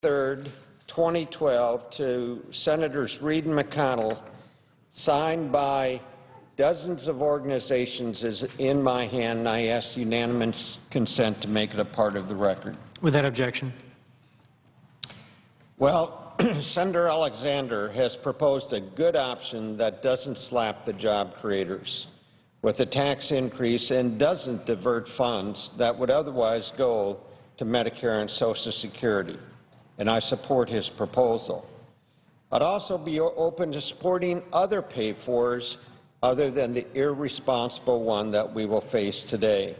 3rd, 2012, to Senators Reid and McConnell, signed by dozens of organizations, is in my hand, and I ask unanimous consent to make it a part of the record. Without objection. Well, Senator Alexander has proposed a good option that doesn't slap the job creators with a tax increase and doesn't divert funds that would otherwise go to Medicare and Social Security, and I support his proposal. I'd also be open to supporting other pay-fors other than the irresponsible one that we will face today.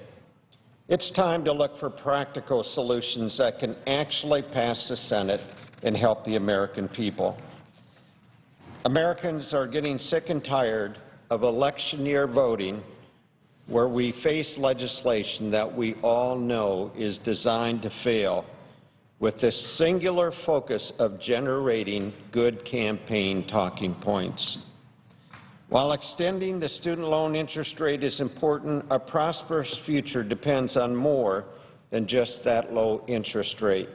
It's time to look for practical solutions that can actually pass the Senate and help the American people. Americans are getting sick and tired of election year voting where we face legislation that we all know is designed to fail with the singular focus of generating good campaign talking points. While extending the student loan interest rate is important, a prosperous future depends on more than just that low interest rate.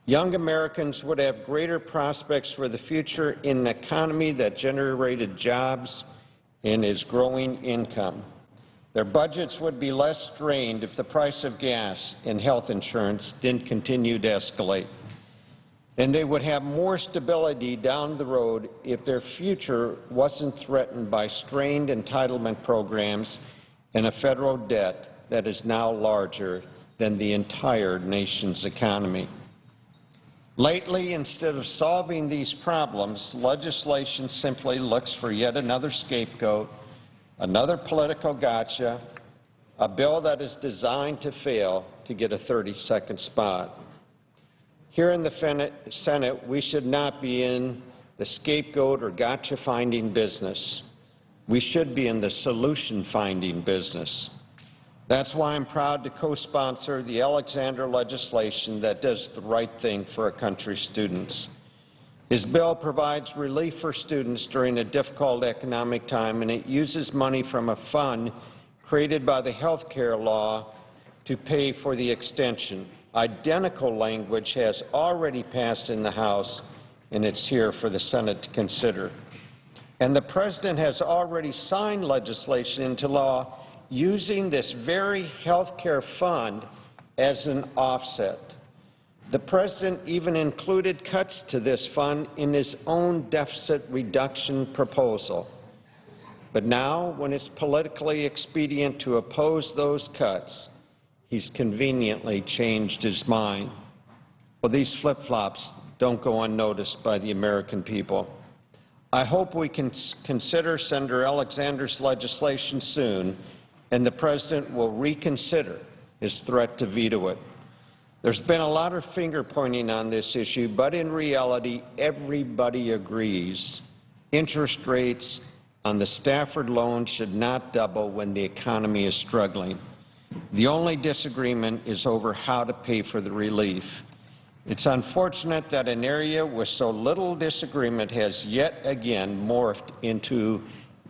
Young Americans would have greater prospects for the future in an economy that generated jobs and is growing income. Their budgets would be less strained if the price of gas and health insurance didn't continue to escalate. And they would have more stability down the road if their future wasn't threatened by strained entitlement programs and a federal debt that is now larger than the entire nation's economy. Lately, instead of solving these problems, legislation simply looks for yet another scapegoat, another political gotcha, a bill that is designed to fail to get a 30-second spot. Here in the Senate, we should not be in the scapegoat or gotcha-finding business. We should be in the solution-finding business. That's why I'm proud to co-sponsor the Alexander legislation that does the right thing for our country's students. His bill provides relief for students during a difficult economic time, and it uses money from a fund created by the health care law to pay for the extension. Identical language has already passed in the House, and it's here for the Senate to consider. And the President has already signed legislation into law using this very health care fund as an offset. The President even included cuts to this fund in his own deficit reduction proposal. But now, when it's politically expedient to oppose those cuts, he's conveniently changed his mind. Well, these flip-flops don't go unnoticed by the American people. I hope we can consider Senator Alexander's legislation soon, and the President will reconsider his threat to veto it. There's been a lot of finger-pointing on this issue, but in reality, everybody agrees interest rates on the Stafford loan should not double when the economy is struggling. The only disagreement is over how to pay for the relief. It's unfortunate that an area with so little disagreement has yet again morphed into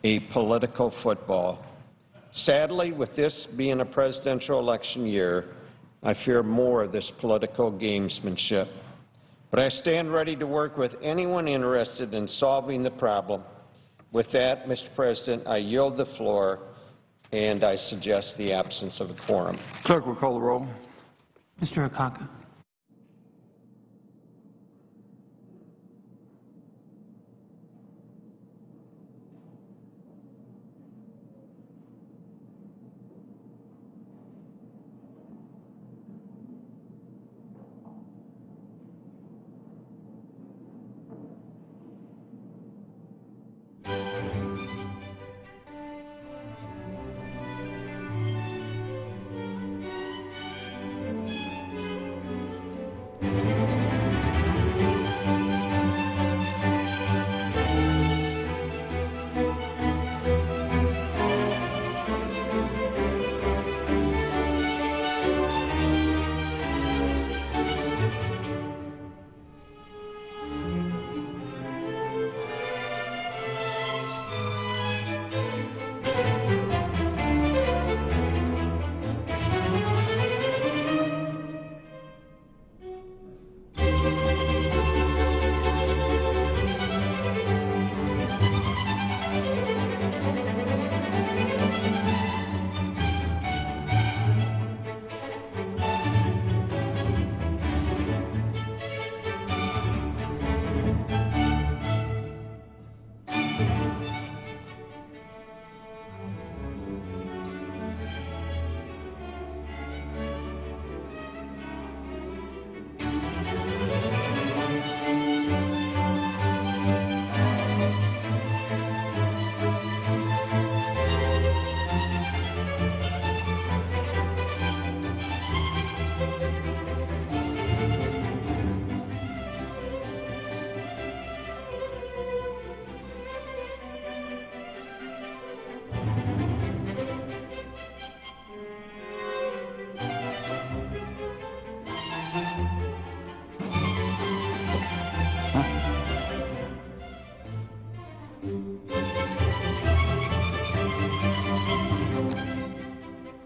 a political football. Sadly, with this being a presidential election year, I fear more of this political gamesmanship. But I stand ready to work with anyone interested in solving the problem. With that, Mr. President, I yield the floor, and I suggest the absence of a quorum. Clerk will call the roll. Mr. Akaka.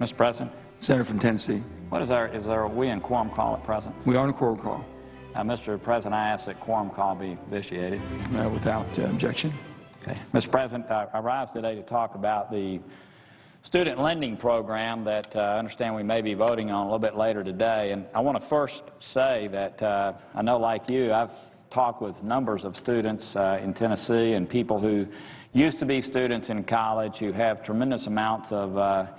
Mr. President, Senator from Tennessee. what is our we in quorum call at present? We are on a quorum call. Mr. President, I ask that quorum call be vitiated. Without objection. Okay. Mr. President, I rise today to talk about the student lending program that I understand we may be voting on a little bit later today. And I want to first say that I know, like you, I've talked with numbers of students in Tennessee and people who used to be students in college who have tremendous amounts of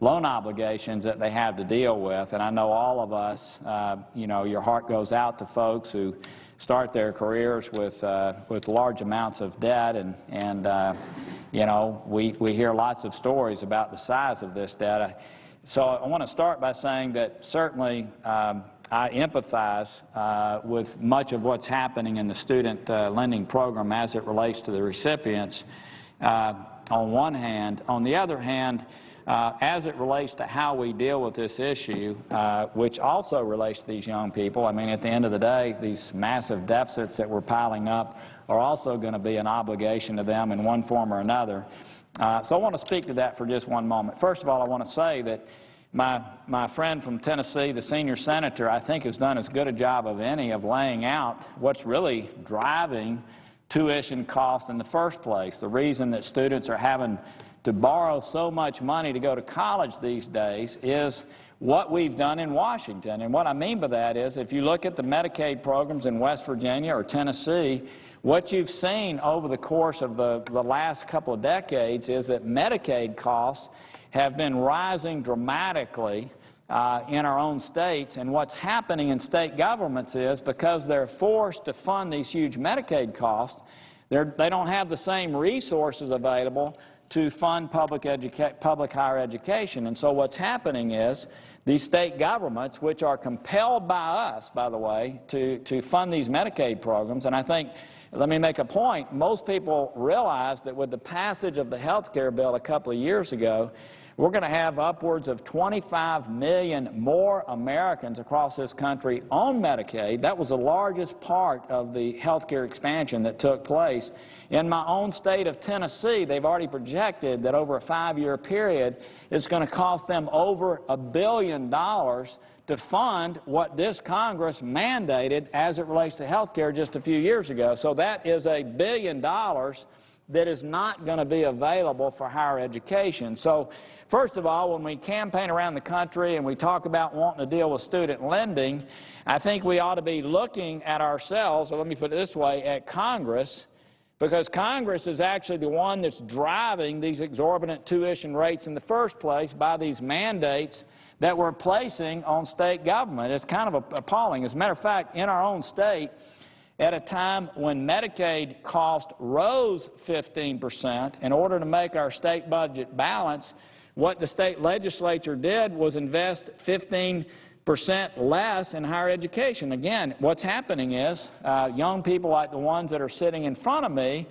loan obligations that they have to deal with. And I know all of us, you know, your heart goes out to folks who start their careers with large amounts of debt, and you know, we hear lots of stories about the size of this debt. So I want to start by saying that certainly I empathize with much of what's happening in the student lending program as it relates to the recipients on one hand. On the other hand, as it relates to how we deal with this issue, which also relates to these young people, I mean, at the end of the day, these massive deficits that we're piling up are also going to be an obligation to them in one form or another. So I want to speak to that for just one moment. First of all, I want to say that my friend from Tennessee, the senior senator, I think has done as good a job of any of laying out what's really driving tuition costs in the first place. The reason that students are having to borrow so much money to go to college these days is what we've done in Washington. And what I mean by that is, if you look at the Medicaid programs in West Virginia or Tennessee, what you've seen over the course of the last couple of decades is that Medicaid costs have been rising dramatically in our own states. And what's happening in state governments is, because they're forced to fund these huge Medicaid costs, they don't have the same resources available to fund public higher education. And so what's happening is these state governments, which are compelled by us, by the way, to fund these Medicaid programs, and I think, let me make a point, most people realize that with the passage of the health care bill a couple of years ago, we're going to have upwards of 25 million more Americans across this country on Medicaid. That was the largest part of the health care expansion that took place. In my own state of Tennessee, they've already projected that over a 5-year period, it's going to cost them over $1 billion to fund what this Congress mandated as it relates to health care just a few years ago. So that is $1 billion that is not going to be available for higher education. So first of all, when we campaign around the country and we talk about wanting to deal with student lending, I think we ought to be looking at ourselves, or let me put it this way, at Congress, because Congress is actually the one that's driving these exorbitant tuition rates in the first place by these mandates that we're placing on state government. It's kind of appalling. As a matter of fact, in our own state, at a time when Medicaid cost rose 15%, in order to make our state budget balance, what the state legislature did was invest 15% less in higher education. Again, what's happening is young people like the ones that are sitting in front of me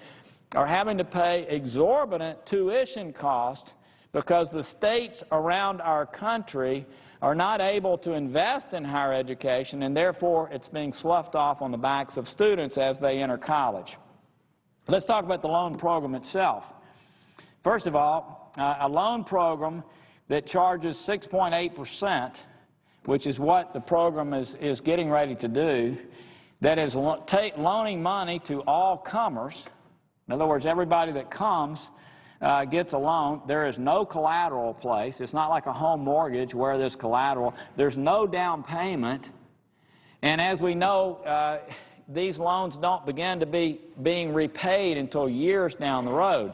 are having to pay exorbitant tuition costs because the states around our country are not able to invest in higher education, and therefore it's being sloughed off on the backs of students as they enter college. Let's talk about the loan program itself. First of all, a loan program that charges 6.8%, which is what the program is getting ready to do, that is loaning money to all comers. In other words, everybody that comes gets a loan. There is no collateral placed. It's not like a home mortgage where there's collateral. There's no down payment. And as we know, these loans don't begin to be being repaid until years down the road.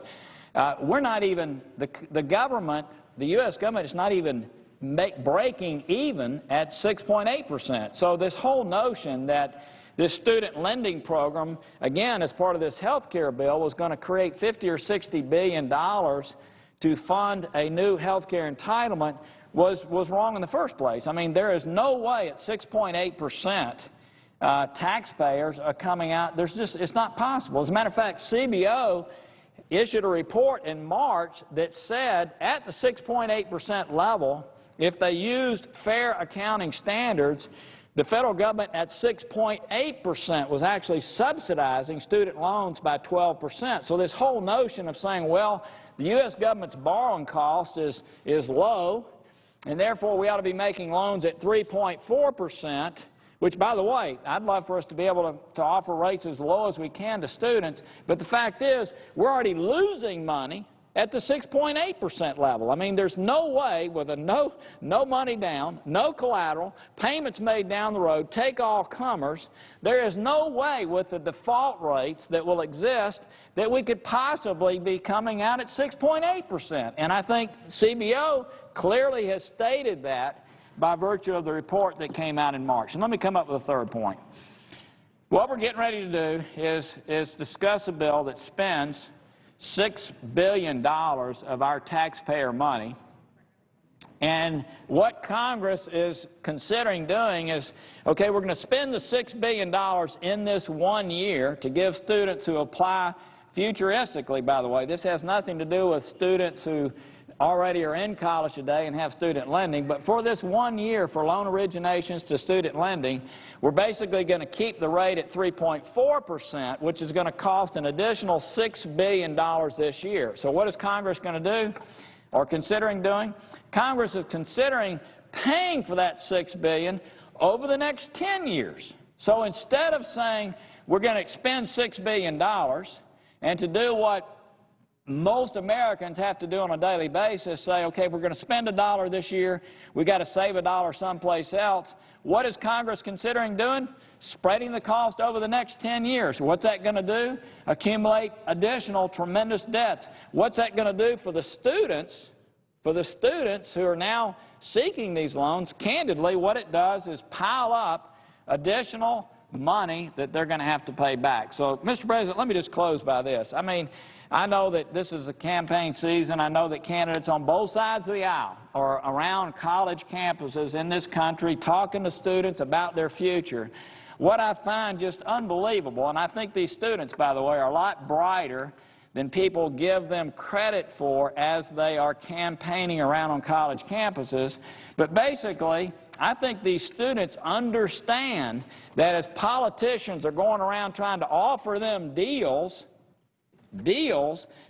We're not even, the government, the U.S. government is not even breaking even at 6.8%. So this whole notion that this student lending program, again, as part of this health care bill, was going to create $50 or $60 billion to fund a new health care entitlement was wrong in the first place. I mean, there is no way at 6.8% taxpayers are coming out. It's not possible. As a matter of fact, CBO issued a report in March that said at the 6.8% level, if they used fair accounting standards, the federal government at 6.8% was actually subsidizing student loans by 12%. So this whole notion of saying, well, the U.S. government's borrowing cost is low, and therefore we ought to be making loans at 3.4%, which, by the way, I'd love for us to be able to offer rates as low as we can to students, but the fact is we're already losing money at the 6.8% level. I mean, there's no way with a no money down, no collateral, payments made down the road, take all comers, there is no way with the default rates that will exist that we could possibly be coming out at 6.8%. And I think CBO clearly has stated that by virtue of the report that came out in March. And let me come up with a third point. What we're getting ready to do is discuss a bill that spends $6 billion of our taxpayer money, and what Congress is considering doing is, okay, we're going to spend the $6 billion in this 1 year to give students who apply futuristically, by the way. This has nothing to do with students who already are in college today and have student lending, but for this 1 year for loan originations to student lending, we're basically going to keep the rate at 3.4%, which is going to cost an additional $6 billion this year. So what is Congress going to do, or considering doing? Congress is considering paying for that $6 billion over the next 10 years. So instead of saying we're going to expend $6 billion and to do what most Americans have to do on a daily basis, say, okay, if we're going to spend $1 this year, we've got to save $1 someplace else. What is Congress considering doing? Spreading the cost over the next 10 years. What's that going to do? Accumulate additional tremendous debts. What's that going to do for the students? For the students who are now seeking these loans, candidly, what it does is pile up additional money that they're going to have to pay back. So, Mr. President, let me just close by this. I mean, I know that this is a campaign season. I know that candidates on both sides of the aisle are around college campuses in this country talking to students about their future. What I find just unbelievable, and I think these students, by the way, are a lot brighter than people give them credit for as they are campaigning around on college campuses. But basically, I think these students understand that as politicians are going around trying to offer them deals,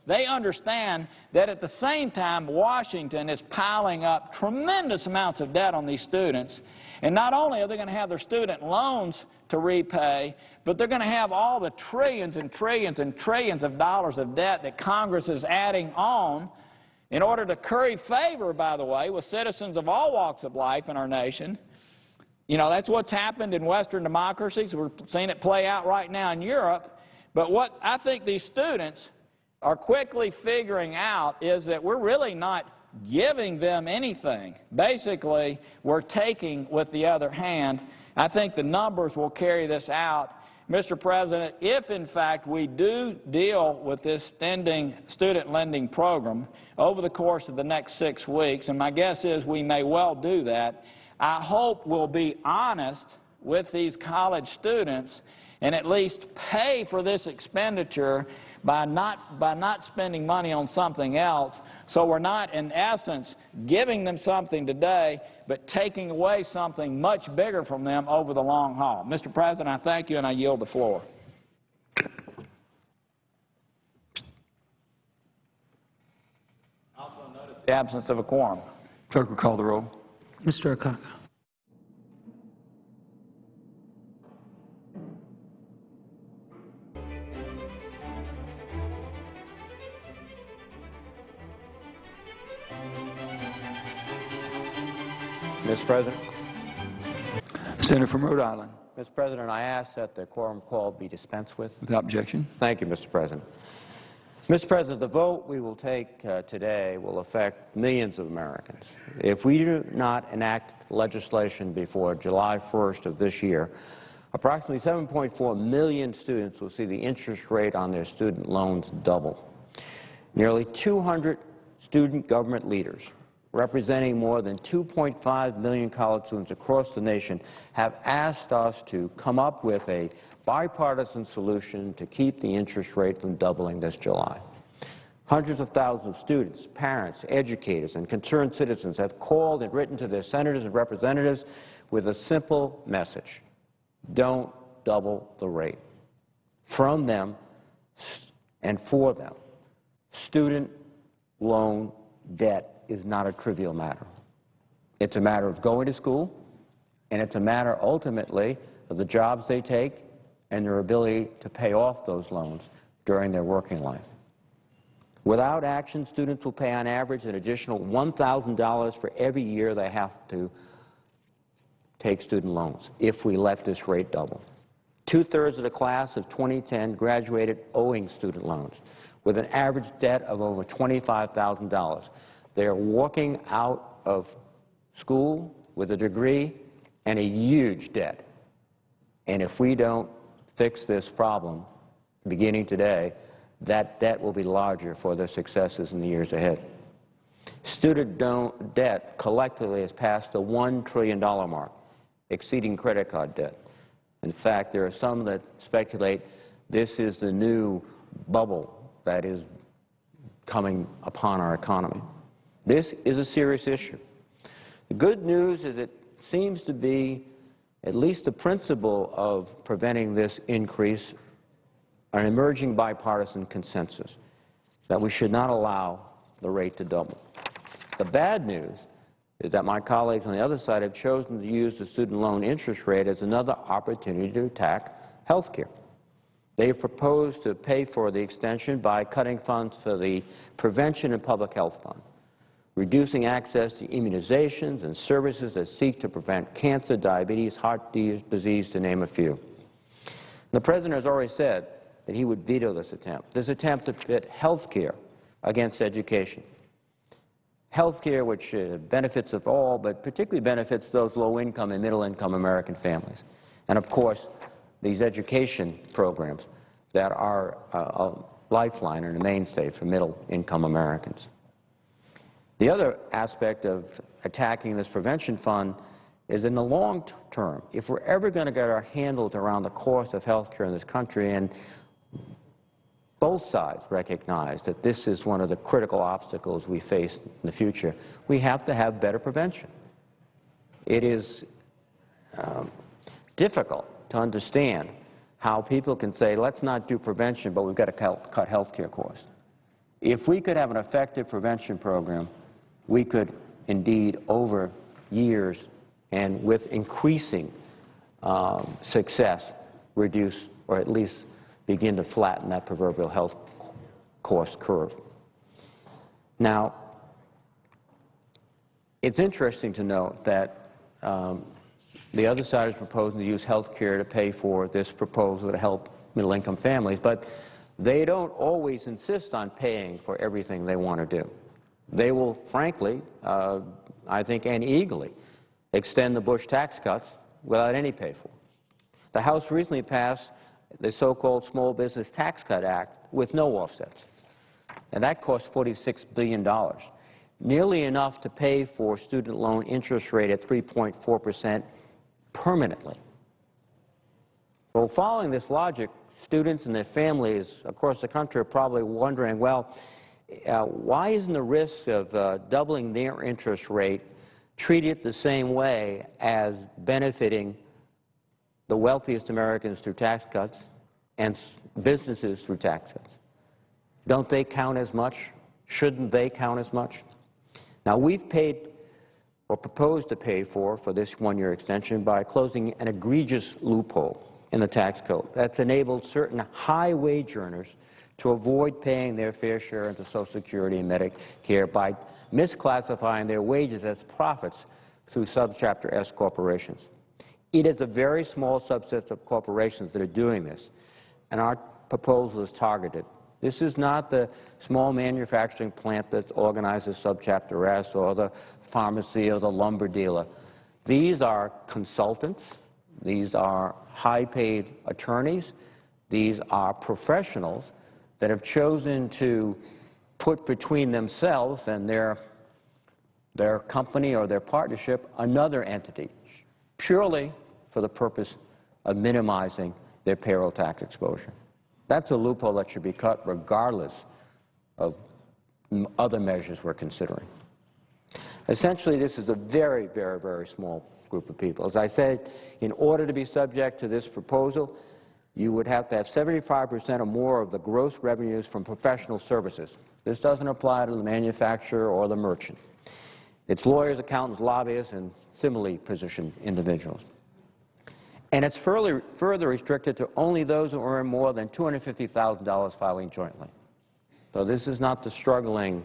they understand that at the same time Washington is piling up tremendous amounts of debt on these students. And not only are they going to have their student loans to repay, but they're going to have all the trillions and trillions and trillions of dollars of debt that Congress is adding on in order to curry favor, by the way, with citizens of all walks of life in our nation. You know, that's what's happened in Western democracies. We're seeing it play out right now in Europe. But what I think these students are quickly figuring out is that we're really not giving them anything. Basically, we're taking with the other hand. I think the numbers will carry this out. Mr. President, if in fact we do deal with this student lending program over the course of the next 6 weeks, and my guess is we may well do that, I hope we'll be honest with these college students and at least pay for this expenditure by not spending money on something else, so we're not, in essence, giving them something today, but taking away something much bigger from them over the long haul. Mr. President, I thank you, and I yield the floor. Also notice the absence of a quorum. Clerk will call the roll. Mr. Akaka. Mr. President. Senator from Rhode Island. Mr. President, I ask that the quorum call be dispensed with. Without objection. Thank you, Mr. President. Mr. President, the vote we will take today will affect millions of Americans. If we do not enact legislation before July 1st of this year, approximately 7.4 million students will see the interest rate on their student loans double. Nearly 200 student government leaders representing more than 2.5 million college students across the nation have asked us to come up with a bipartisan solution to keep the interest rate from doubling this July. Hundreds of thousands of students, parents, educators, and concerned citizens have called and written to their senators and representatives with a simple message: don't double the rate. From them and for them, student loan debt is not a trivial matter. It's a matter of going to school, and it's a matter ultimately of the jobs they take and their ability to pay off those loans during their working life. Without action, students will pay on average an additional $1,000 for every year they have to take student loans if we let this rate double. Two-thirds of the class of 2010 graduated owing student loans with an average debt of over $25,000. They are walking out of school with a degree and a huge debt. And if we don't fix this problem beginning today, that debt will be larger for their successes in the years ahead. Student debt collectively has passed the $1 trillion mark, exceeding credit card debt. In fact, there are some that speculate this is the new bubble that is coming upon our economy. This is a serious issue. The good news is it seems to be at least the principle of preventing this increase an emerging bipartisan consensus that we should not allow the rate to double. The bad news is that my colleagues on the other side have chosen to use the student loan interest rate as another opportunity to attack health care. They have proposed to pay for the extension by cutting funds for the Prevention and Public Health Fund, reducing access to immunizations and services that seek to prevent cancer, diabetes, heart disease, to name a few. The President has already said that he would veto this attempt to pit health care against education. Health care which benefits us all, but particularly benefits those low-income and middle-income American families. And of course, these education programs that are a lifeline and a mainstay for middle-income Americans. The other aspect of attacking this prevention fund is in the long term, if we're ever going to get our handles around the cost of health care in this country, and both sides recognize that this is one of the critical obstacles we face in the future, we have to have better prevention. It is difficult to understand how people can say, let's not do prevention, but we've got to cut health care costs. If we could have an effective prevention program, we could indeed, over years and with increasing success, reduce or at least begin to flatten that proverbial health cost curve. Now, it's interesting to note that the other side is proposing to use health care to pay for this proposal to help middle-income families, but they don't always insist on paying for everything they want to do. They will, frankly, I think, and eagerly extend the Bush tax cuts without any pay for. The House recently passed the so-called Small Business Tax Cut Act with no offsets, and that cost $46 billion, nearly enough to pay for student loan interest rate at 3.4% permanently. Well, following this logic, students and their families across the country are probably wondering, well, why isn't the risk of doubling their interest rate treated the same way as benefiting the wealthiest Americans through tax cuts and businesses through tax cuts? Don't they count as much? Shouldn't they count as much? Now, we've paid or proposed to pay for this one-year extension by closing an egregious loophole in the tax code that's enabled certain high-wage earners to avoid paying their fair share into Social Security and Medicare by misclassifying their wages as profits through subchapter S corporations. It is a very small subset of corporations that are doing this, and our proposal is targeted. This is not the small manufacturing plant that's organized as subchapter S or the pharmacy or the lumber dealer. These are consultants. These are high-paid attorneys. These are professionals that have chosen to put between themselves and their company or their partnership another entity, purely for the purpose of minimizing their payroll tax exposure. That's a loophole that should be cut regardless of other measures we're considering. Essentially, this is a very, very, very small group of people. As I said, in order to be subject to this proposal, you would have to have 75% or more of the gross revenues from professional services. This doesn't apply to the manufacturer or the merchant. It's lawyers, accountants, lobbyists, and similarly positioned individuals. And it's further restricted to only those who earn more than $250,000 filing jointly. So this is not the struggling,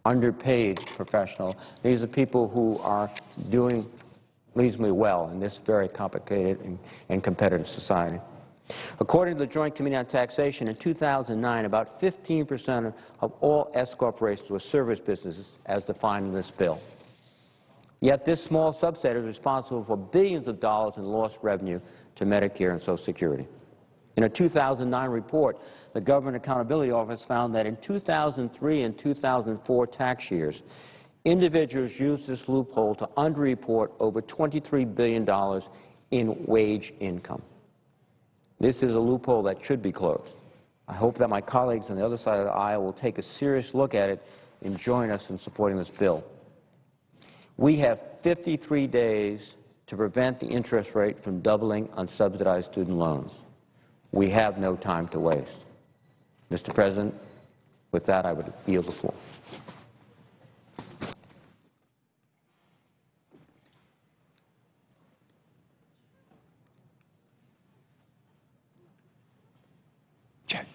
underpaid professional. These are people who are doing reasonably well in this very complicated and competitive society. According to the Joint Committee on Taxation, in 2009, about 15% of all S corporations were service businesses as defined in this bill. Yet this small subset is responsible for billions of dollars in lost revenue to Medicare and Social Security. In a 2009 report, the Government Accountability Office found that in 2003 and 2004 tax years, individuals used this loophole to underreport over $23 billion in wage income. This is a loophole that should be closed. I hope that my colleagues on the other side of the aisle will take a serious look at it and join us in supporting this bill. We have 53 days to prevent the interest rate from doubling on subsidized student loans. We have no time to waste. Mr. President, with that, I would yield the floor. Check.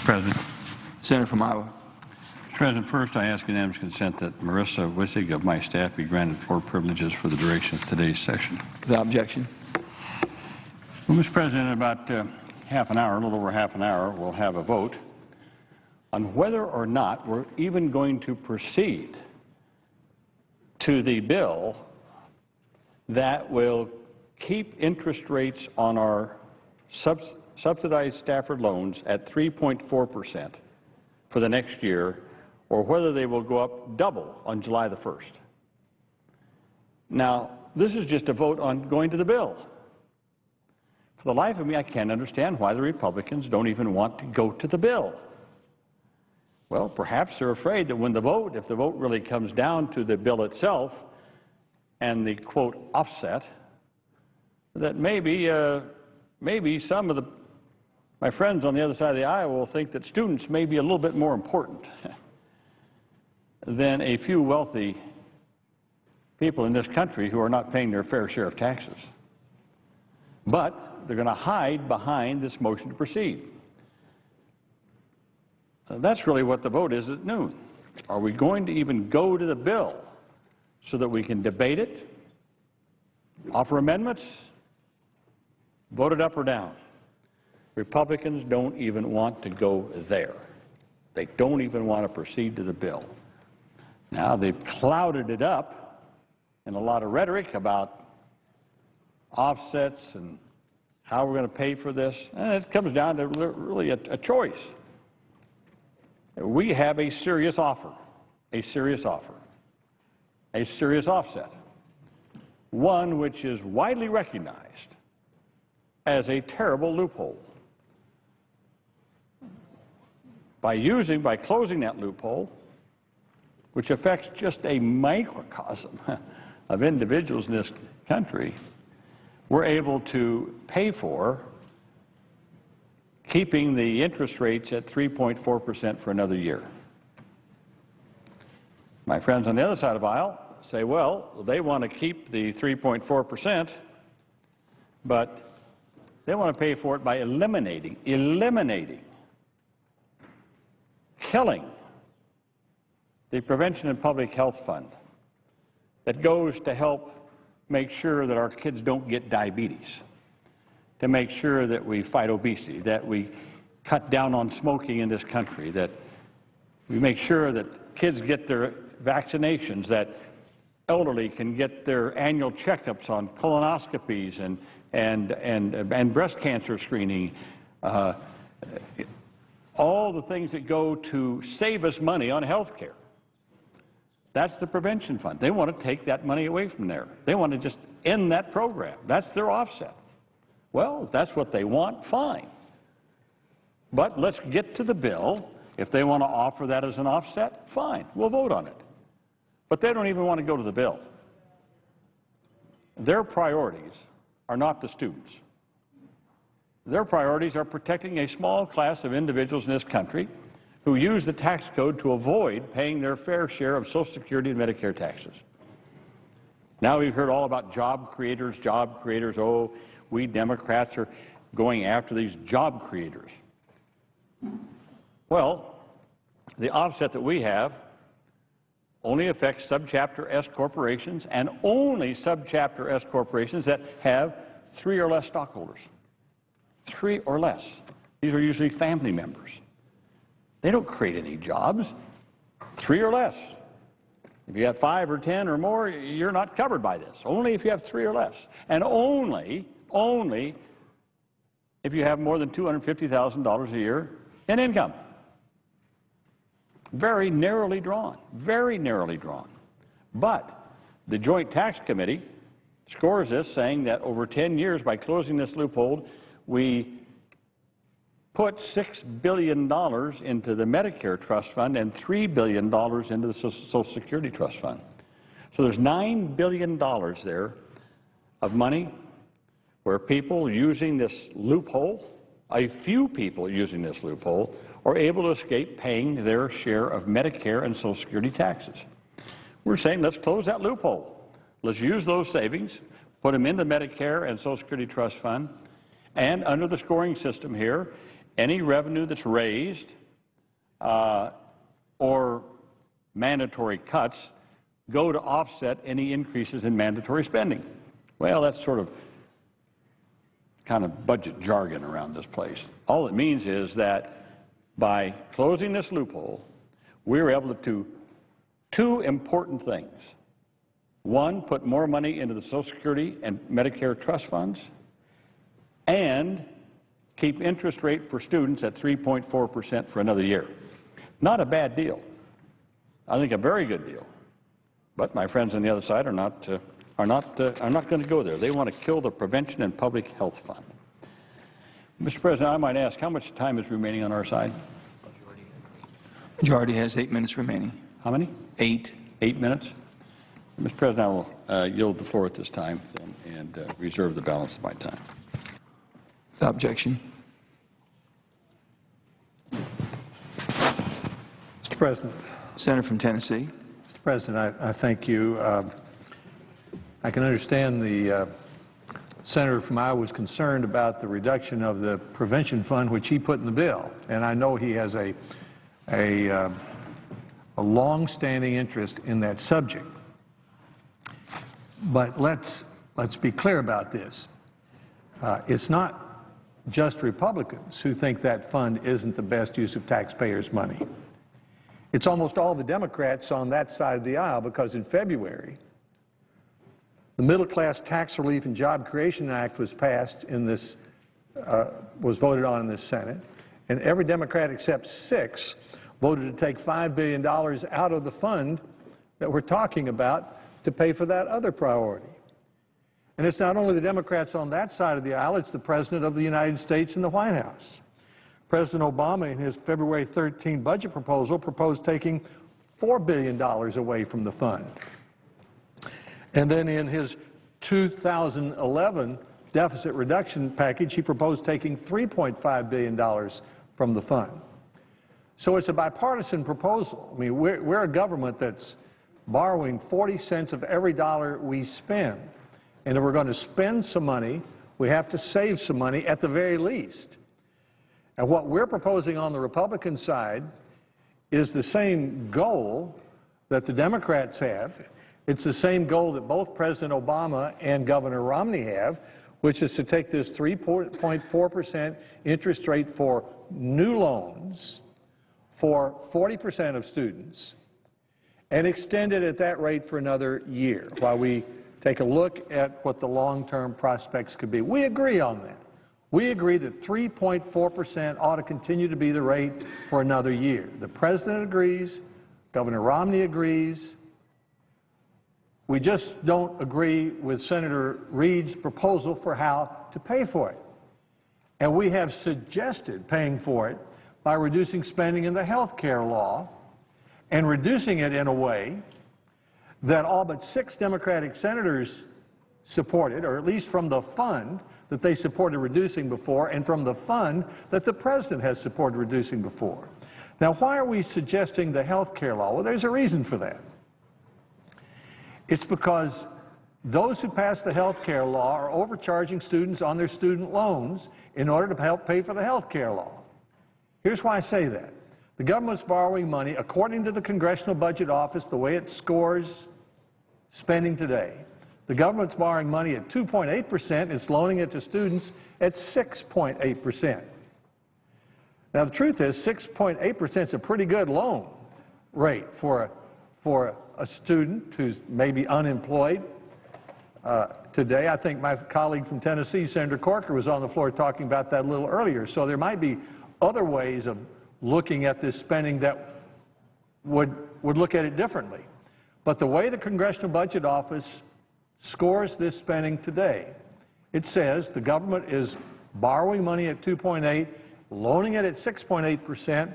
President. Senator from Iowa. Mr. President, first I ask unanimous consent that Marissa Wissig of my staff be granted floor privileges for the duration of today's session. Without objection. Well, Mr. President, in about half an hour, a little over half an hour, we'll have a vote on whether or not we're even going to proceed to the bill that will keep interest rates on our subsidized Stafford loans at 3.4% for the next year, or whether they will go up double on July the 1st. Now, this is just a vote on going to the bill. For the life of me, I can't understand why the Republicans don't even want to go to the bill. Well, perhaps they're afraid that when the vote, if the vote really comes down to the bill itself and the, quote, offset, that maybe some of my friends on the other side of the aisle will think that students may be a little bit more important than a few wealthy people in this country who are not paying their fair share of taxes. But they're going to hide behind this motion to proceed. That's really what the vote is at noon. Are we going to even go to the bill so that we can debate it, offer amendments, vote it up or down? Republicans don't even want to go there. They don't even want to proceed to the bill. Now, they've clouded it up in a lot of rhetoric about offsets and how we're going to pay for this. And it comes down to really a choice. We have a serious offer, a serious offset, one which is widely recognized as a terrible loophole. By closing that loophole, which affects just a microcosm of individuals in this country, we're able to pay for keeping the interest rates at 3.4% for another year. My friends on the other side of the aisle say, well, they want to keep the 3.4%, but they want to pay for it by eliminating, killing the Prevention and Public Health Fund that goes to help make sure that our kids don't get diabetes, to make sure that we fight obesity, that we cut down on smoking in this country, that we make sure that kids get their vaccinations, that elderly can get their annual checkups on colonoscopies and breast cancer screening, all the things that go to save us money on health care. That's the prevention fund. They want to take that money away from there. They want to just end that program. That's their offset. Well, if that's what they want, fine. But let's get to the bill. If they want to offer that as an offset, fine. We'll vote on it. But they don't even want to go to the bill. Their priorities are not the students. Their priorities are protecting a small class of individuals in this country who use the tax code to avoid paying their fair share of Social Security and Medicare taxes. Now we've heard all about job creators. Oh, we Democrats are going after these job creators. Well, the offset that we have only affects subchapter S corporations and only subchapter S corporations that have 3 or less stockholders. 3 or less. These are usually family members. They don't create any jobs. 3 or less. If you have 5 or 10 or more, you're not covered by this. Only if you have 3 or less. And only if you have more than $250,000 a year in income. Very narrowly drawn. Very narrowly drawn. But the Joint Tax Committee scores this, saying that over 10 years, by closing this loophole, we put $6 billion into the Medicare Trust Fund and $3 billion into the Social Security Trust Fund. So there's $9 billion there of money where people using this loophole, a few people using this loophole, are able to escape paying their share of Medicare and Social Security taxes. We're saying let's close that loophole. Let's use those savings, put them in the Medicare and Social Security Trust Fund, and under the scoring system here, any revenue that's raised or mandatory cuts go to offset any increases in mandatory spending. Well, that's sort of kind of budget jargon around this place. All it means is that by closing this loophole, we're able to do 2 important things. 1, put more money into the Social Security and Medicare trust funds, and keep interest rate for students at 3.4% for another year. Not a bad deal. I think a very good deal. But my friends on the other side are not going to go there. They want to kill the Prevention and Public Health Fund. Mr. President, I might ask, how much time is remaining on our side? Majority has 8 minutes remaining. How many? 8. 8 minutes? Mr. President, I will yield the floor at this time and reserve the balance of my time. Without objection. Mr. President. Senator from Tennessee. Mr. President, I thank you. I can understand the senator from Iowa was concerned about the reduction of the prevention fund, which he put in the bill. And I know he has a long-standing interest in that subject. But let's be clear about this. It's not just Republicans who think that fund isn't the best use of taxpayers' money. It's almost all the Democrats on that side of the aisle, because in February, the Middle Class Tax Relief and Job Creation Act was passed in this, was voted on in this Senate, and every Democrat except 6 voted to take $5 billion out of the fund that we're talking about to pay for that other priority. And it's not only the Democrats on that side of the aisle, it's the President of the United States in the White House. President Obama, in his February 13 budget proposal, proposed taking $4 billion away from the fund. And then in his 2011 deficit reduction package, he proposed taking $3.5 billion from the fund. So it's a bipartisan proposal. I mean, we're a government that's borrowing 40 cents of every dollar we spend. And if we're going to spend some money, we have to save some money at the very least. And what we're proposing on the Republican side is the same goal that the Democrats have. It's the same goal that both President Obama and Governor Romney have, which is to take this 3.4% interest rate for new loans for 40% of students and extend it at that rate for another year while we take a look at what the long-term prospects could be. We agree on that. We agree that 3.4% ought to continue to be the rate for another year. The President agrees. Governor Romney agrees. We just don't agree with Senator Reid's proposal for how to pay for it. And we have suggested paying for it by reducing spending in the health care law and reducing it in a way that all but 6 Democratic senators supported, or at least from the fund that they supported reducing before, and from the fund that the President has supported reducing before. Now, why are we suggesting the health care law? Well, there's a reason for that. It's because those who pass the health care law are overcharging students on their student loans in order to help pay for the health care law. Here's why I say that. The government's borrowing money, according to the Congressional Budget Office, the way it scores spending today. The government's borrowing money at 2.8%, it's loaning it to students at 6.8%. Now, the truth is 6.8% is a pretty good loan rate for a student who's maybe unemployed. Today, I think my colleague from Tennessee, Senator Corker, was on the floor talking about that a little earlier. So there might be other ways of looking at this spending that would look at it differently. But the way the Congressional Budget Office scores this spending today, it says the government is borrowing money at 2.8, loaning it at 6.8%,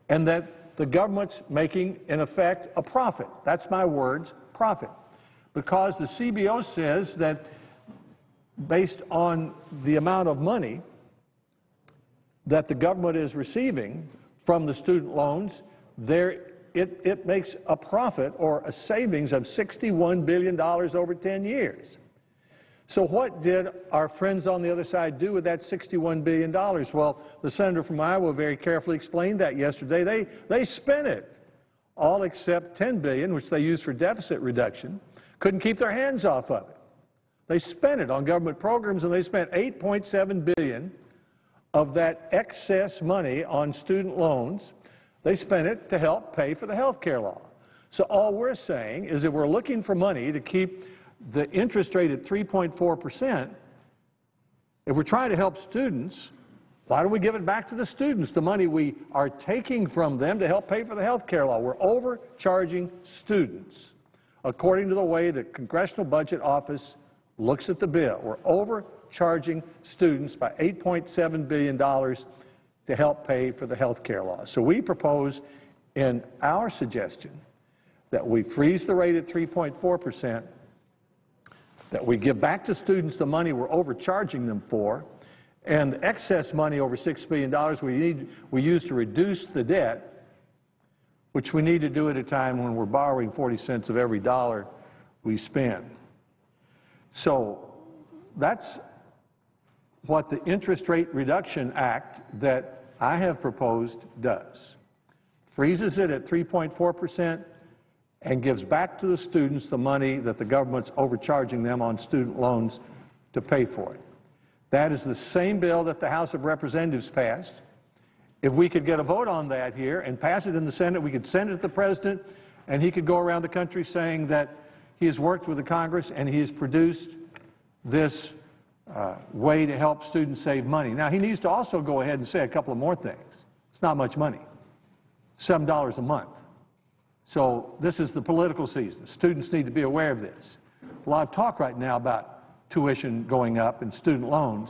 and that the government's making, in effect, a profit. That's my words, profit. Because the CBO says that based on the amount of money that the government is receiving from the student loans, it makes a profit or a savings of $61 billion over 10 years. So what did our friends on the other side do with that $61 billion? Well, the senator from Iowa very carefully explained that yesterday. They spent it, all except $10 billion, which they used for deficit reduction. Couldn't keep their hands off of it. They spent it on government programs, and they spent $8.7 billion of that excess money on student loans. They spent it to help pay for the health care law. So all we're saying is that we're looking for money to keep the interest rate at 3.4%. If we're trying to help students, why don't we give it back to the students, the money we are taking from them to help pay for the health care law? We're overcharging students, according to the way the Congressional Budget Office looks at the bill. We're overcharging students by $8.7 billion to help pay for the health care law. So we propose in our suggestion that we freeze the rate at 3.4%, that we give back to students the money we're overcharging them for, and excess money over $6 billion we use to reduce the debt, which we need to do at a time when we're borrowing 40 cents of every dollar we spend. So that's what the Interest Rate Reduction Act that I have proposed does. Freezes it at 3.4% and gives back to the students the money that the government's overcharging them on student loans to pay for it. That is the same bill that the House of Representatives passed, If we could get a vote on that here and pass it in the Senate, we could send it to the President, and he could go around the country saying that he has worked with the Congress and he has produced this way to help students save money. Now, he needs to also go ahead and say a couple of more things. It's not much money, $7 a month. So this is the political season. Students need to be aware of this. A lot of talk right now about tuition going up and student loans.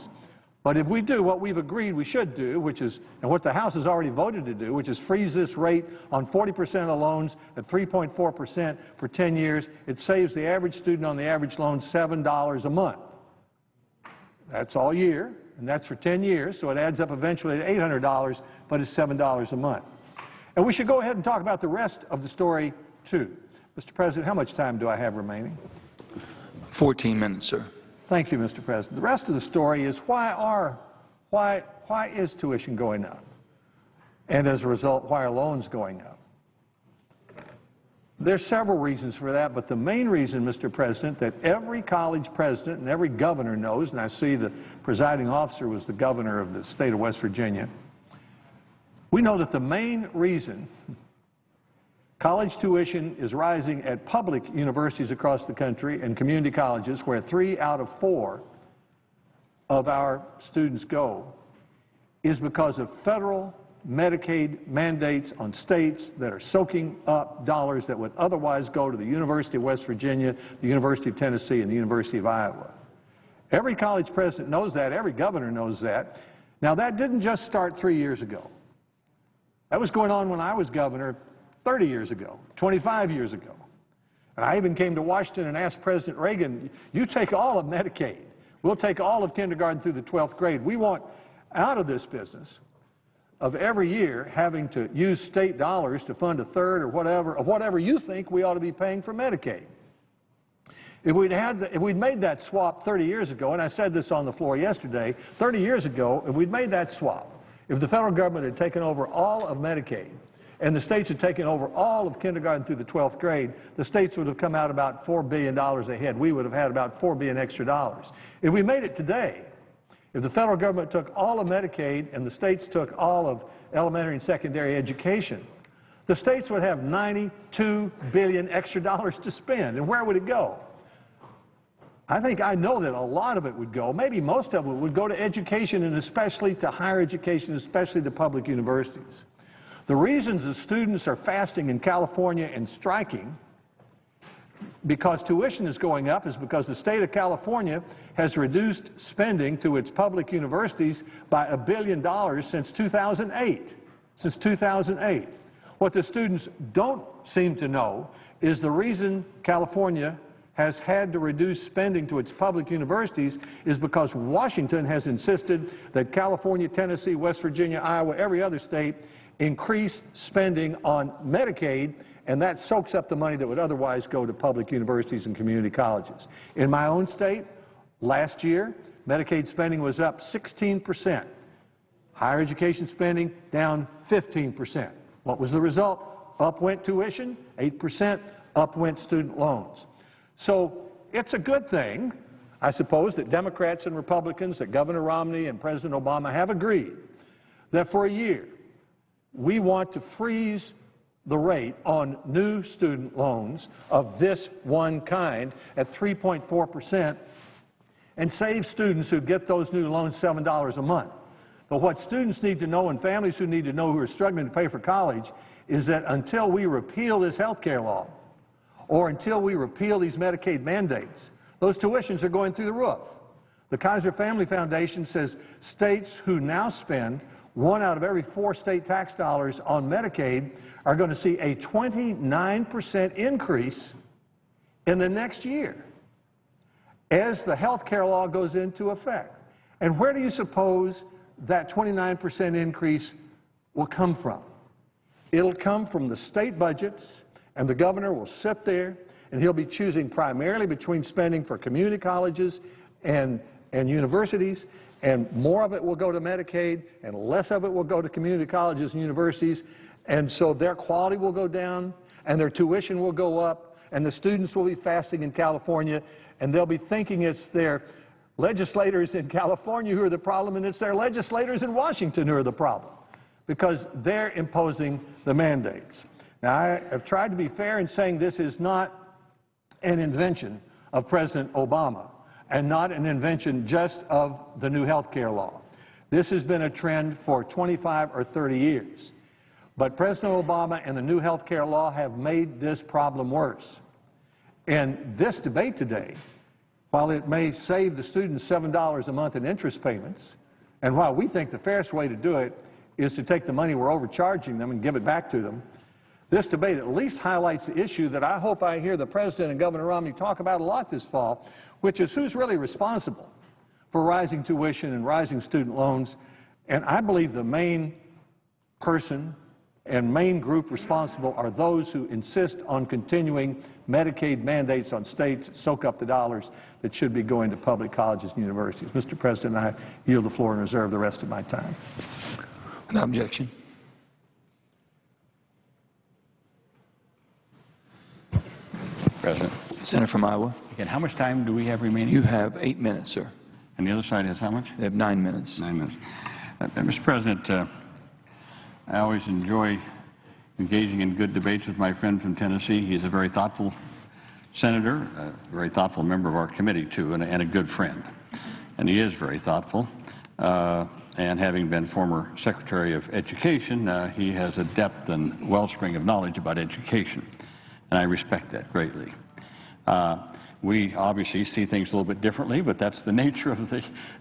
But if we do what we've agreed we should do, which is, and what the House has already voted to do, which is freeze this rate on 40% of loans at 3.4% for 10 years, it saves the average student on the average loan $7 a month. That's all year, and that's for 10 years, so it adds up eventually to $800, but it's $7 a month. And we should go ahead and talk about the rest of the story, too. Mr. President, how much time do I have remaining? 14 minutes, sir. Thank you, Mr. President. The rest of the story is why is tuition going up? And as a result, why are loans going up? There's several reasons for that, but the main reason, Mr. President, that every college president and every governor knows, and I see the presiding officer was the governor of the state of West Virginia, we know that the main reason college tuition is rising at public universities across the country and community colleges, where 3 out of 4 of our students go, is because of federal Medicaid mandates on states that are soaking up dollars that would otherwise go to the University of West Virginia, the University of Tennessee, and the University of Iowa. Every college president knows that. Every governor knows that. Now, that didn't just start 3 years ago. That was going on when I was governor 30 years ago, 25 years ago. And I even came to Washington and asked President Reagan, you take all of Medicaid. We'll take all of kindergarten through the 12th grade. We want out of this business of every year having to use state dollars to fund a third or whatever, of whatever you think we ought to be paying for Medicaid. If we'd made that swap 30 years ago, and I said this on the floor yesterday, 30 years ago, if we'd made that swap, if the federal government had taken over all of Medicaid and the states had taken over all of kindergarten through the 12th grade, the states would have come out about $4 billion ahead. We would have had about $4 billion extra dollars. If we made it today, if the federal government took all of Medicaid and the states took all of elementary and secondary education, the states would have $92 billion extra dollars to spend. And where would it go? I know that a lot of it would go, maybe most of it would go to education, and especially to higher education, especially to public universities. The reasons the students are fasting in California and striking because tuition is going up is because the state of California has reduced spending to its public universities by $1 billion since 2008. Since 2008. What the students don't seem to know is the reason California has had to reduce spending to its public universities is because Washington has insisted that California, Tennessee, West Virginia, Iowa, every other state increase spending on Medicaid, and that soaks up the money that would otherwise go to public universities and community colleges. In my own state, last year, Medicaid spending was up 16%. Higher education spending down 15%. What was the result? Up went tuition, 8%, up went student loans. So it's a good thing, I suppose, that Democrats and Republicans, that Governor Romney and President Obama have agreed that for a year we want to freeze the rate on new student loans of this one kind at 3.4% and save students who get those new loans $7 a month. But what students need to know and families who need to know who are struggling to pay for college is that until we repeal this health care law or until we repeal these Medicaid mandates, those tuitions are going through the roof. The Kaiser Family Foundation says states who now spend 1 out of every 4 state tax dollars on Medicaid are going to see a 29% increase in the next year as the health care law goes into effect. And where do you suppose that 29% increase will come from? It'll come from the state budgets, and the governor will sit there and he'll be choosing primarily between spending for community colleges and universities, and more of it will go to Medicaid and less of it will go to community colleges and universities, and so their quality will go down and their tuition will go up and the students will be fasting in California, and they'll be thinking it's their legislators in California who are the problem and it's their legislators in Washington who are the problem. because they're imposing the mandates. Now, I have tried to be fair in saying this is not an invention of President Obama and not an invention just of the new health care law. This has been a trend for 25 or 30 years. But President Obama and the new health care law have made this problem worse. And this debate today, while it may save the students $7 a month in interest payments, and while we think the fairest way to do it is to take the money we're overcharging them and give it back to them, this debate at least highlights the issue that I hope I hear the President and Governor Romney talk about a lot this fall, which is who's really responsible for rising tuition and rising student loans. And I believe the main person and main group responsible are those who insist on continuing Medicaid mandates on states that soak up the dollars that should be going to public colleges and universities. Mr. President, I yield the floor and reserve the rest of my time. Without objection. President. Senator from Iowa. Again, how much time do we have remaining? You have 8 minutes, sir. And the other side has how much? They have 9 minutes. 9 minutes. Mr. President, I always enjoy engaging in good debates with my friend from Tennessee. He's a very thoughtful senator, a very thoughtful member of our committee, too, and a good friend. And he is very thoughtful. And having been former Secretary of Education, he has a depth and wellspring of knowledge about education. And I respect that greatly. We obviously see things a little bit differently, but that's the nature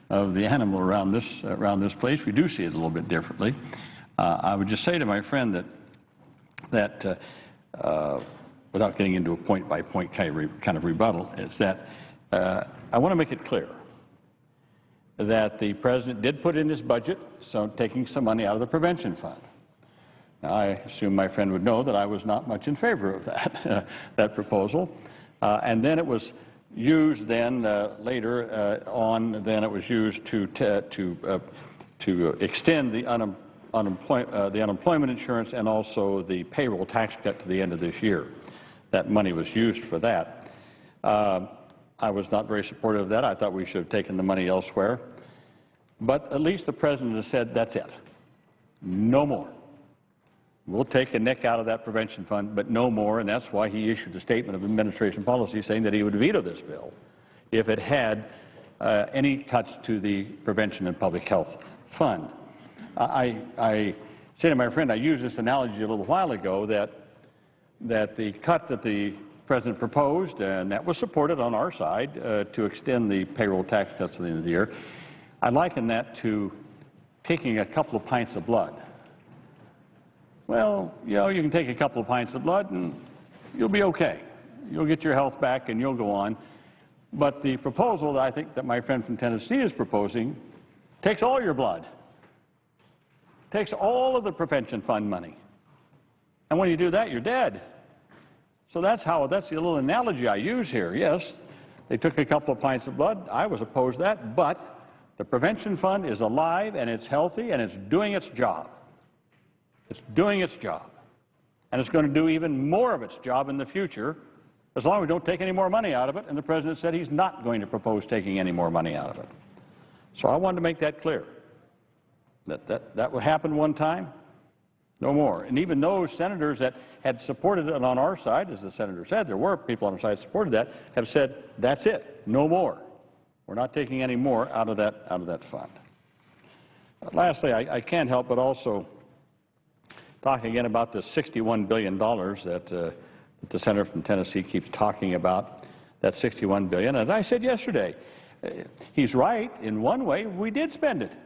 of the animal around this place. We do see it a little bit differently. I would just say to my friend that without getting into a point-by-point kind of rebuttal, is that I want to make it clear that the President did put in his budget taking some money out of the prevention fund. Now, I assume my friend would know that I was not much in favor of that proposal. And then it was used then later on, then it was used to extend the unemployment insurance and also the payroll tax cut to the end of this year. That money was used for that. I was not very supportive of that. I thought we should have taken the money elsewhere. But at least the President has said, that's it. No more. We'll take a nick out of that prevention fund, but no more, and that's why he issued a statement of administration policy saying that he would veto this bill if it had any cuts to the prevention and public health fund. I say to my friend, I used this analogy a little while ago that the cut that the President proposed, and that was supported on our side, to extend the payroll tax cuts to the end of the year, I liken that to taking a couple of pints of blood. Well, you know, you can take a couple of pints of blood and you'll be okay. You'll get your health back and you'll go on. But the proposal that I think that my friend from Tennessee is proposing takes all your blood, takes all of the prevention fund money. And when you do that, you're dead. So that's the little analogy I use here. Yes, they took a couple of pints of blood. I was opposed to that. But the prevention fund is alive and it's healthy and it's doing its job. It's doing its job, and it's going to do even more of its job in the future as long as we don't take any more money out of it, and the President said he's not going to propose taking any more money out of it. So I wanted to make that clear, that would happen one time, no more. And even those senators that had supported it on our side, as the Senator said, there were people on our side that supported that, have said, that's it, no more. We're not taking any more out of that fund. Lastly, I can't help but also talk again about the $61 billion that the Senator from Tennessee keeps talking about, that $61 billion. As I said yesterday, he's right. In one way, we did spend it. The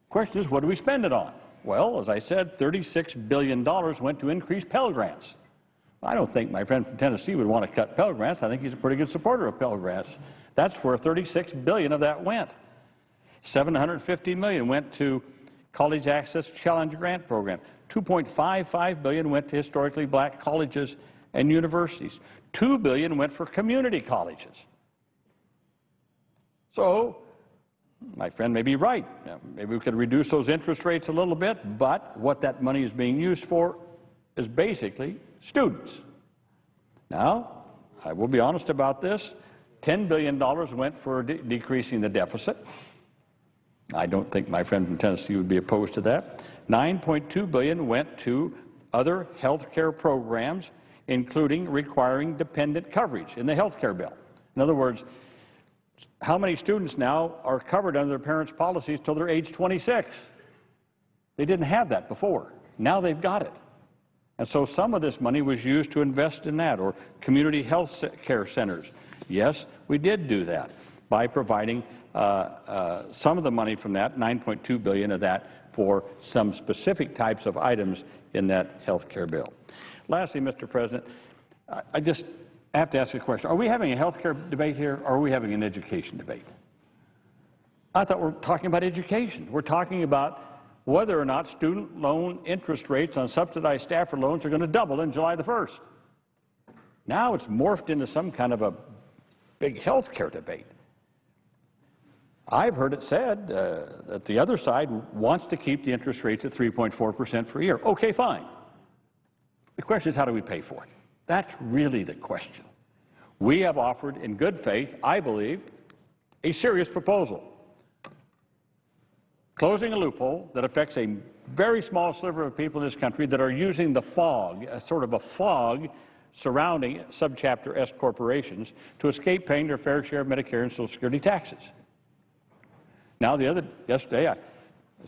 question is, what do we spend it on? Well, as I said, $36 billion went to increase Pell Grants. I don't think my friend from Tennessee would want to cut Pell Grants. I think he's a pretty good supporter of Pell Grants. That's where $36 billion of that went. $750 million went to College Access Challenge Grant Program. $2.55 billion went to historically black colleges and universities. $2 billion went for community colleges. So my friend may be right. Now, maybe we could reduce those interest rates a little bit, but what that money is being used for is basically students. Now, I will be honest about this. $10 billion went for decreasing the deficit. I don't think my friend from Tennessee would be opposed to that. $9.2 billion went to other health care programs, including requiring dependent coverage in the health care bill. In other words, how many students now are covered under their parents' policies till they're age 26? They didn't have that before. Now they've got it. And so some of this money was used to invest in that, or community health care centers. Yes, we did do that by providing some of the money from that, $9.2 billion of that, for some specific types of items in that health care bill. Lastly, Mr. President, I just have to ask you a question. Are we having a health care debate here, or are we having an education debate? I thought we're talking about education. We're talking about whether or not student loan interest rates on subsidized Stafford loans are going to double in July the 1st. Now it's morphed into some kind of a big health care debate. I've heard it said that the other side wants to keep the interest rates at 3.4% per year. Okay, fine. The question is, how do we pay for it? That's really the question. We have offered, in good faith, I believe, a serious proposal. Closing a loophole that affects a very small sliver of people in this country that are using the fog, a sort of a fog surrounding Subchapter S corporations to escape paying their fair share of Medicare and Social Security taxes. Now, yesterday,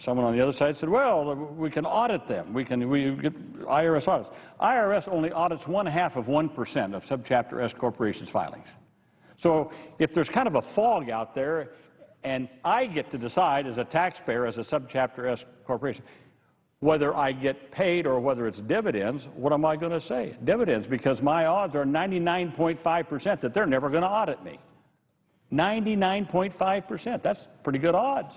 someone on the other side said, well, we can audit them. We get IRS audits. IRS only audits 0.5% of Subchapter S corporations' filings. So if there's kind of a fog out there, and I get to decide as a taxpayer, as a Subchapter S corporation, whether I get paid or whether it's dividends, what am I going to say? Dividends, because my odds are 99.5% that they're never going to audit me. 99.5%. That's pretty good odds.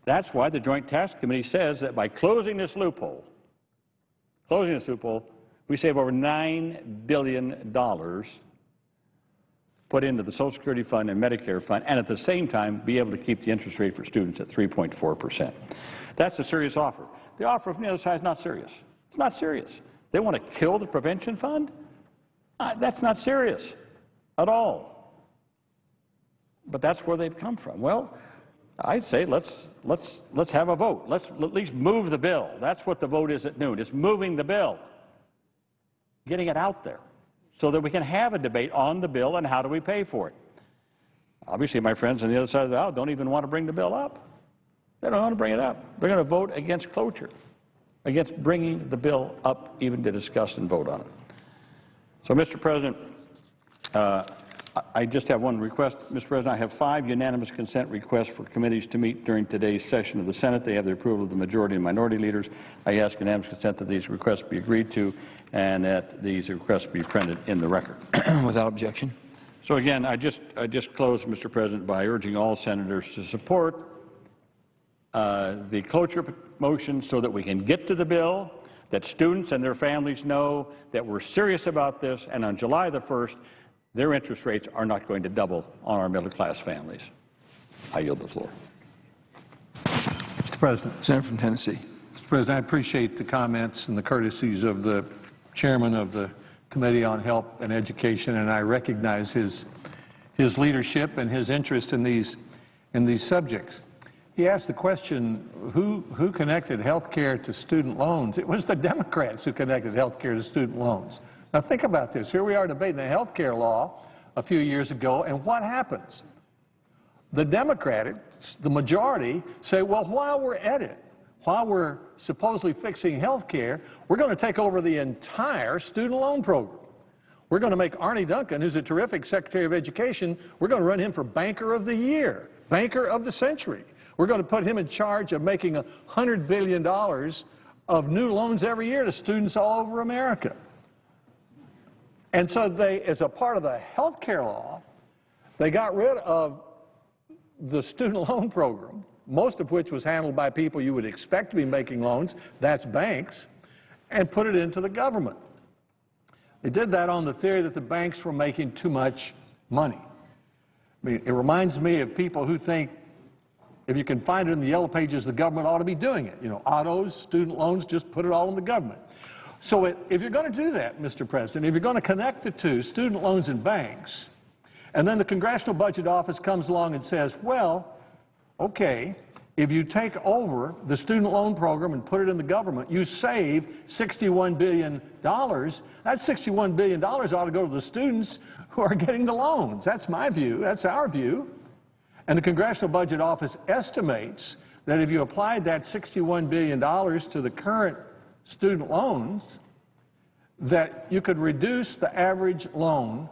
That's why the Joint Tax Committee says that by closing this loophole, we save over $9 billion put into the Social Security Fund and Medicare Fund, and at the same time be able to keep the interest rate for students at 3.4%. That's a serious offer. The offer from the other side is not serious. It's not serious. They want to kill the prevention fund? That's not serious at all. But that's where they've come from. Well, I'd say let's have a vote. Let's at least move the bill. That's what the vote is at noon. It's moving the bill, getting it out there, so that we can have a debate on the bill and how do we pay for it. Obviously, my friends on the other side of the aisle don't even want to bring the bill up. They don't want to bring it up. They're going to vote against cloture, against bringing the bill up even to discuss and vote on it. So, Mr. President, I just have one request. Mr. President, I have 5 unanimous consent requests for committees to meet during today's session of the Senate. They have the approval of the majority and minority leaders. I ask unanimous consent that these requests be agreed to and that these requests be printed in the record. Without objection. So again, I just close, Mr. President, by urging all senators to support the cloture motion so that we can get to the bill, that students and their families know that we're serious about this, and on July the 1st, their interest rates are not going to double on our middle-class families. I yield the floor. Mr. President. Senator from Tennessee. Mr. President, I appreciate the comments and the courtesies of the chairman of the Committee on Health and Education, and I recognize his leadership and his interest in these subjects. He asked the question, who connected health care to student loans? It was the Democrats who connected health care to student loans. Now think about this. Here we are debating the health care law a few years ago, and what happens? The Democrats, the majority, say, well, while we're at it, while we're supposedly fixing health care, we're going to take over the entire student loan program. We're going to make Arne Duncan, who's a terrific Secretary of Education, we're going to run him for Banker of the Year, Banker of the Century. We're going to put him in charge of making $100 billion of new loans every year to students all over America. And so they, as a part of the health care law, they got rid of the student loan program, most of which was handled by people you would expect to be making loans, that's banks, and put it into the government. They did that on the theory that the banks were making too much money. I mean, it reminds me of people who think if you can find it in the yellow pages, the government ought to be doing it. You know, autos, student loans, just put it all in the government. So if you're going to do that, Mr. President, if you're going to connect the two, student loans and banks, and then the Congressional Budget Office comes along and says, well, okay, If you take over the student loan program and put it in the government, you save $61 billion. That $61 billion ought to go to the students who are getting the loans. That's my view. That's our view. And the Congressional Budget Office estimates that if you applied that $61 billion to the current student loans, that you could reduce the average loan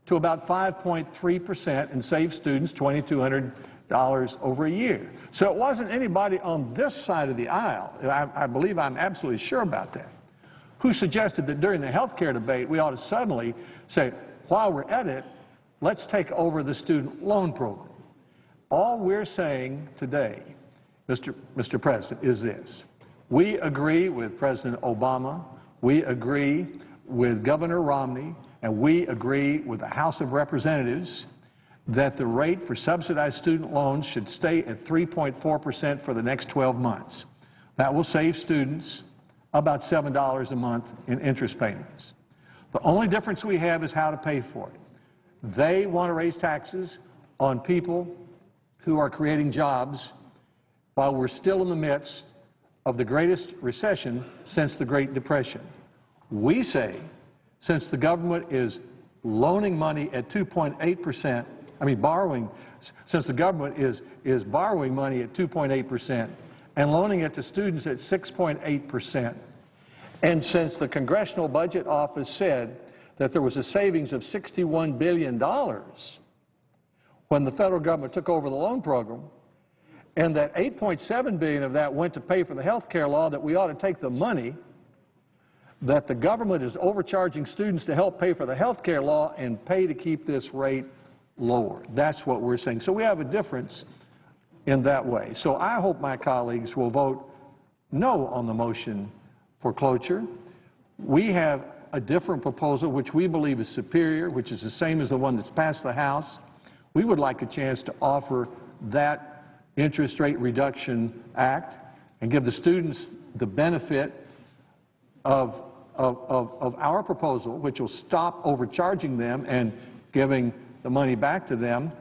to about 5.3% and save students $2,200 over a year. So it wasn't anybody on this side of the aisle, I believe I'm absolutely sure about that, who suggested that during the health care debate we ought to suddenly say, while we're at it, let's take over the student loan program. All we're saying today, Mr. President, is this. We agree with President Obama, we agree with Governor Romney, and we agree with the House of Representatives that the rate for subsidized student loans should stay at 3.4% for the next 12 months. That will save students about $7 a month in interest payments. The only difference we have is how to pay for it. They want to raise taxes on people who are creating jobs while we're still in the midst of the greatest recession since the Great Depression. We say, since the government is loaning money at 2.8%, since the government is borrowing money at 2.8% and loaning it to students at 6.8%, and since the Congressional Budget Office said that there was a savings of $61 billion when the federal government took over the loan program, and that $8.7 billion of that went to pay for the health care law, that we ought to take the money that the government is overcharging students to help pay for the health care law and pay to keep this rate lower. That's what we're saying. So we have a difference in that way. So I hope my colleagues will vote no on the motion for cloture. We have a different proposal which we believe is superior, which is the same as the one that's passed the House. We would like a chance to offer that interest rate reduction act and give the students the benefit of our proposal, which will stop overcharging them and giving the money back to them.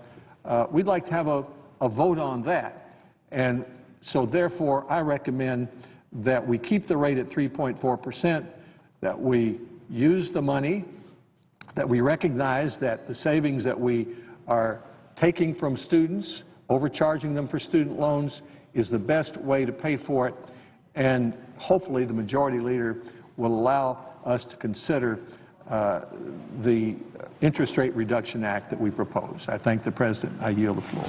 We'd like to have a vote on that. And so therefore, I recommend that we keep the rate at 3.4%, that we use the money, that we recognize that the savings that we are taking from students, overcharging them for student loans, is the best way to pay for it. And hopefully the majority leader will allow us to consider the interest rate reduction act that we propose. I thank the President. I yield the floor.